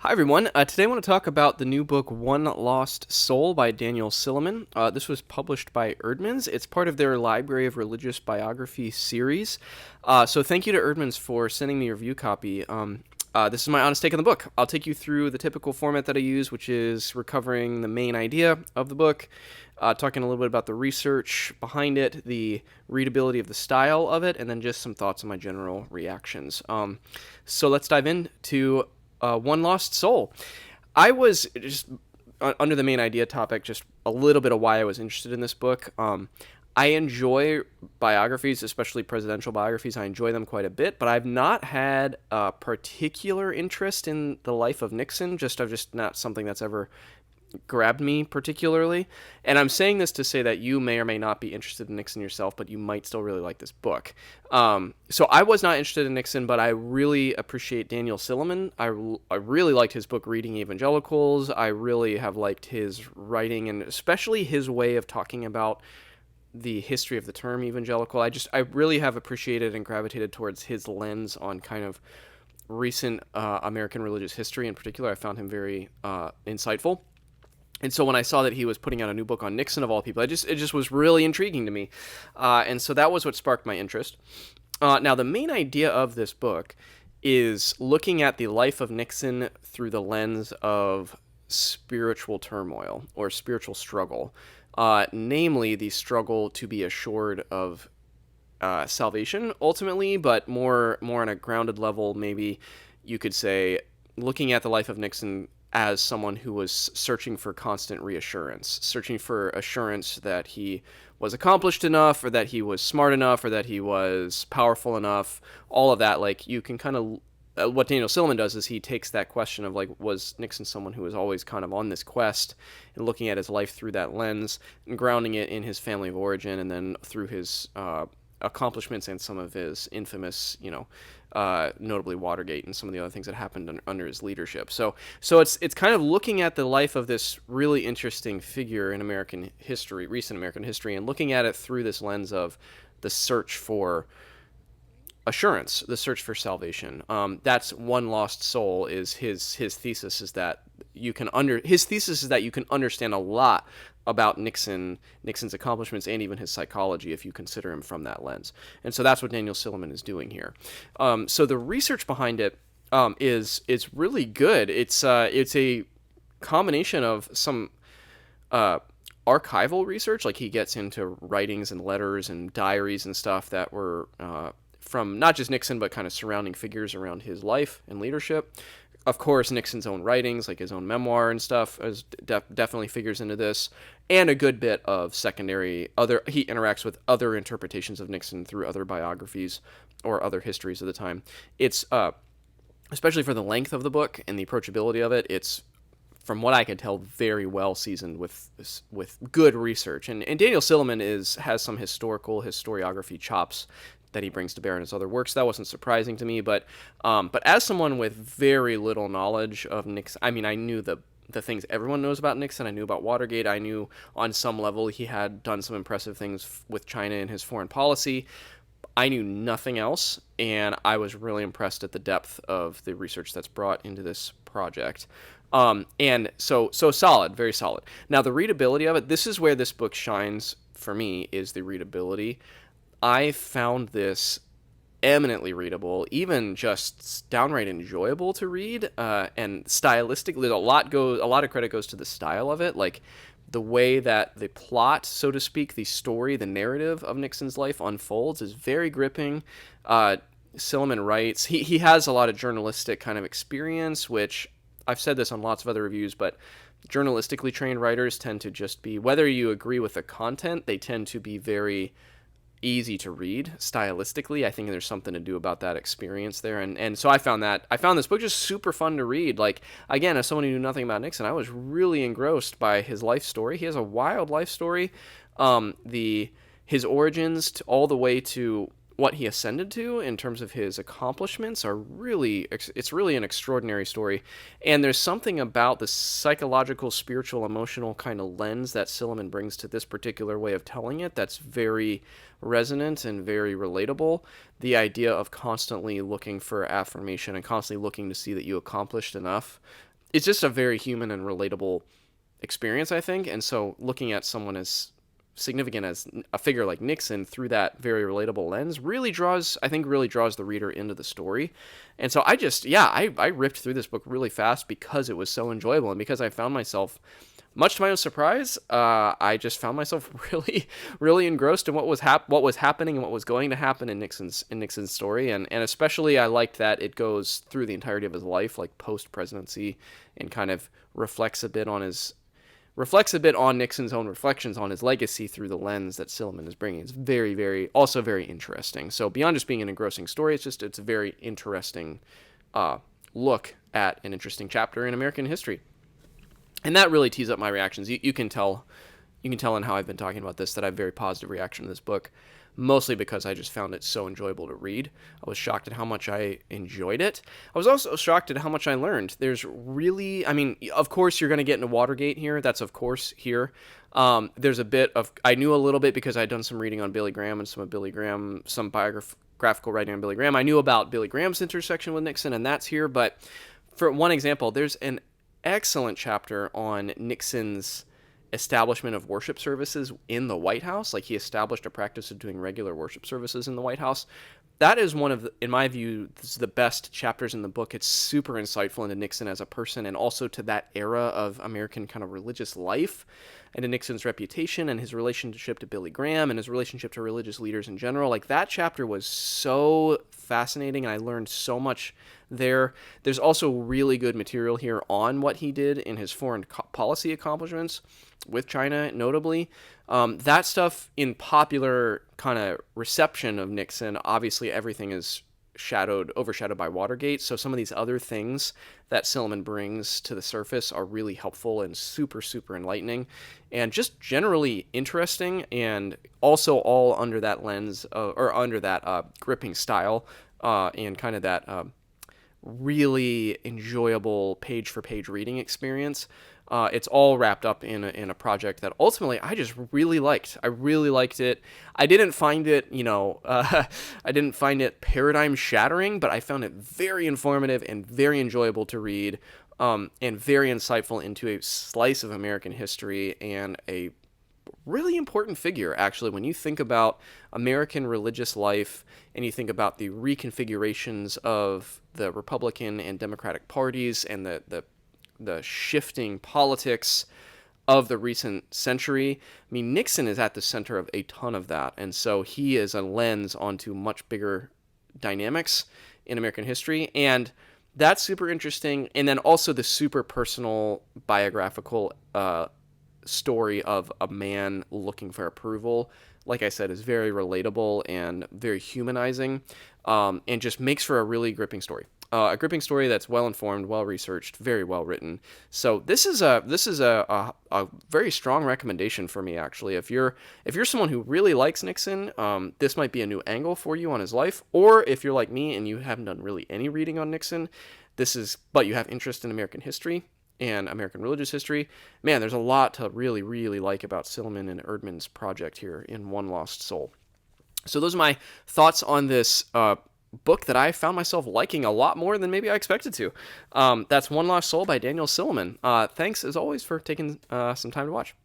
Hi, everyone. Today I want to talk about the new book, One Lost Soul by Daniel Silliman. This was published by Erdmans. It's part of their Library of Religious Biography series. So thank you to Erdmans for sending me a review copy. This is my honest take on the book. I'll take you through the typical format that I use, which is recovering the main idea of the book, talking a little bit about the research behind it, the readability of the style of it, and then just some thoughts on my general reactions. So let's dive into One Lost Soul. I was just under the main idea topic, just a little bit of why I was interested in this book. I enjoy biographies, especially presidential biographies. I enjoy them quite a bit, but I've not had a particular interest in the life of Nixon. I've just not something that's ever grabbed me particularly. And I'm saying this to say that you may or may not be interested in Nixon yourself, but you might still really like this book. So I was not interested in Nixon, but I really appreciate Daniel Silliman. I really liked his book, Reading Evangelicals. I really have liked his writing, and especially his way of talking about the history of the term evangelical. I really have appreciated and gravitated towards his lens on kind of recent American religious history in particular. I found him very insightful. And so when I saw that he was putting out a new book on Nixon, of all people, it just was really intriguing to me. And so that was what sparked my interest. Now, the main idea of this book is looking at the life of Nixon through the lens of spiritual turmoil or spiritual struggle, namely the struggle to be assured of salvation ultimately, but more on a grounded level. Maybe you could say looking at the life of Nixon as someone who was searching for constant reassurance, searching for assurance that he was accomplished enough, or that he was smart enough, or that he was powerful enough. All of that, like, you can kind of what Daniel Silliman does is he takes that question of, like, was Nixon someone who was always kind of on this quest, and looking at his life through that lens and grounding it in his family of origin, and then through his accomplishments and some of his infamous, notably Watergate and some of the other things that happened under his leadership. So it's kind of looking at the life of this really interesting figure in American history, recent American history, and looking at it through this lens of the search for assurance, the search for salvation. That's One Lost Soul. Is his thesis is that you can understand a lot about Nixon's accomplishments and even his psychology if you consider him from that lens. And so that's what Daniel Silliman is doing here. So the research behind it is really good. It's a combination of some archival research, like he gets into writings and letters and diaries and stuff that were from not just Nixon, but kind of surrounding figures around his life and leadership. Of course, Nixon's own writings, like his own memoir and stuff, definitely figures into this, and a good bit of secondary he interacts with other interpretations of Nixon through other biographies or other histories of the time. It's especially for the length of the book and the approachability of it, it's, from what I can tell, very well seasoned with good research. And Daniel Silliman has some historiography chops that he brings to bear in his other works. That wasn't surprising to me, but as someone with very little knowledge of Nixon, I mean, I knew the things everyone knows about Nixon. I knew about Watergate. I knew on some level he had done some impressive things with China in his foreign policy. I knew nothing else, and I was really impressed at the depth of the research that's brought into this project. And so solid, very solid. Now, the readability of it, this is where this book shines for me, is the readability. I found this eminently readable, even just downright enjoyable to read, and stylistically, a lot of credit goes to the style of it, like the way that the plot, so to speak, the story, the narrative of Nixon's life unfolds is very gripping. Silliman writes, he has a lot of journalistic kind of experience, which I've said this on lots of other reviews, but journalistically trained writers tend to just be, whether you agree with the content, they tend to be very easy to read stylistically. I think there's something to do about that experience there, and so I found this book just super fun to read. Like, again, as someone who knew nothing about Nixon, I was really engrossed by his life story. He has a wild life story. His origins all the way to what he ascended to in terms of his accomplishments it's really an extraordinary story. And there's something about the psychological, spiritual, emotional kind of lens that Silliman brings to this particular way of telling it that's very resonant and very relatable. The idea of constantly looking for affirmation and constantly looking to see that you accomplished enough it's just a very human and relatable experience, I think. And so looking at someone as significant as a figure like Nixon through that very relatable lens really draws the reader into the story. And so I ripped through this book really fast because it was so enjoyable, and because I found myself, much to my own surprise, I just found myself really, really engrossed in what was happening and what was going to happen in Nixon's story, and especially I liked that it goes through the entirety of his life, like post presidency, and kind of reflects a bit on Nixon's own reflections on his legacy through the lens that Silliman is bringing. It's very, very, also very interesting. So beyond just being an engrossing story, it's a very interesting look at an interesting chapter in American history. And that really tees up my reactions. You can tell in how I've been talking about this that I have a very positive reaction to this book, mostly because I just found it so enjoyable to read. I was shocked at how much I enjoyed it. I was also shocked at how much I learned. There's really, I mean, of course you're going to get into Watergate here. That's of course here. There's a bit of, I knew a little bit because I'd done some reading on Billy Graham and some biographical writing on Billy Graham. I knew about Billy Graham's intersection with Nixon, and that's here. But for one example, there's an excellent chapter on Nixon's establishment of worship services in the White House. Like, he established a practice of doing regular worship services in the White House. That is one of, in my view, the best chapters in the book. It's super insightful into Nixon as a person, and also to that era of American kind of religious life, and to Nixon's reputation and his relationship to Billy Graham and his relationship to religious leaders in general. Like, that chapter was so fascinating, and I learned so much there. There's also really good material here on what he did in his foreign policy accomplishments with China, notably. That stuff in popular kind of reception of Nixon, obviously everything is overshadowed by Watergate. So some of these other things that Silliman brings to the surface are really helpful and super, super enlightening, and just generally interesting, and also all under that lens, or under that gripping style, and kind of that really enjoyable page-for-page reading experience. It's all wrapped up in a project that ultimately I just really liked. I really liked it. I didn't find it, paradigm shattering, but I found it very informative and very enjoyable to read, and very insightful into a slice of American history, and a really important figure, actually, when you think about American religious life and you think about the reconfigurations of the Republican and Democratic parties and the shifting politics of the recent century. I mean, Nixon is at the center of a ton of that, and so he is a lens onto much bigger dynamics in American history, and that's super interesting. And then also the super personal biographical story of a man looking for approval, like I said, is very relatable and very humanizing, and just makes for a really gripping story. A gripping story that's well informed, well researched, very well written. So this is a very strong recommendation for me, actually. If you're someone who really likes Nixon, this might be a new angle for you on his life. Or if you're like me and you haven't done really any reading on Nixon, but you have interest in American history and American religious history, man, there's a lot to really, really like about Silliman and Erdman's project here in One Lost Soul. So those are my thoughts on this book that I found myself liking a lot more than maybe I expected to. That's One Lost Soul by Daniel Silliman. Thanks, as always, for taking some time to watch.